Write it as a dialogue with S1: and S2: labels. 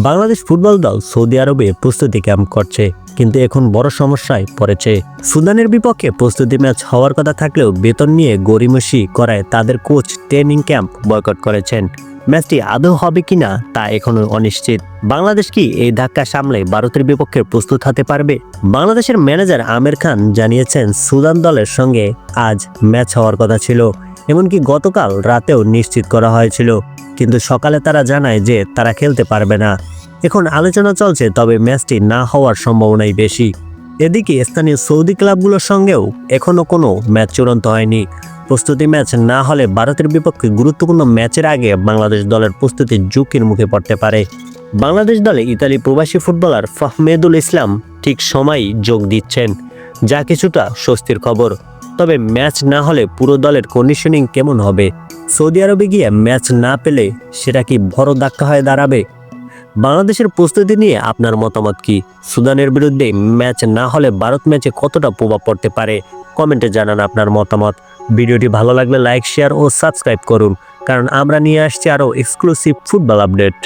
S1: Bangladesh football দল Saudi আরবে প্রস্তুতি ক্যাম্প করছে, কিন্তু এখন বড় সমস্যায় পড়েছে। সুদানের বিপক্ষে প্রস্তুতি ম্যাচ হওয়ার কথা থাকলেও বেতন নিয়ে গড়িমসি করায় তাদের কোচ ট্রেনিং ক্যাম্প বয়কট করেছেন। ম্যাচটি আদৌ হবে কিনা তা এখনো অনিশ্চিত। বাংলাদেশ কি এই ধাক্কা সামলে ভারতের বিপক্ষে প্রস্তুত হতে পারবে? বাংলাদেশের ম্যানেজার আমির খান জানিয়েছেন, সুদান দলের সঙ্গে আজ ম্যাচ হওয়ার কথা ছিল, এমনকি গতকাল রাতেও নিশ্চিত করা হয়েছিল, কিন্তু সকালে তারা জানায় যে তারা খেলতে পারবে না। এখন আলোচনা চলছে, তবে ম্যাচটি না হওয়ার সম্ভাবনাই বেশি। এদিকে স্থানীয় সৌদি ক্লাবগুলোর সঙ্গেও এখনও কোনো ম্যাচ চূড়ান্ত হয়নি। প্রস্তুতি ম্যাচ না হলে ভারতের বিপক্ষে গুরুত্বপূর্ণ ম্যাচের আগে বাংলাদেশ দলের প্রস্তুতি ঝুঁকির মুখে পড়তে পারে। বাংলাদেশ দলে ইতালি প্রবাসী ফুটবলার ফাহমেদুল ইসলাম ঠিক সময়ই যোগ দিচ্ছেন, যা কিছুটা স্বস্তির খবর। তবে ম্যাচ না হলে পুরো দলের কন্ডিশনিং কেমন হবে? সৌদি আরবে গিয়ে ম্যাচ না পেলে সেটা কি বড় ধাক্কা হয়ে দাঁড়াবে? বাংলাদেশের প্রস্তুতি নিয়ে আপনার মতামত কি? সুদানের বিরুদ্ধে ম্যাচ না হলে ভারত ম্যাচে কতটা প্রভাব পড়তে পারে? কমেন্টে জানান আপনার মতামত। ভিডিওটি ভালো লাগলে লাইক, শেয়ার ও সাবস্ক্রাইব করুন, কারণ আমরা নিয়ে আসছি আরও এক্সক্লুসিভ ফুটবল আপডেট।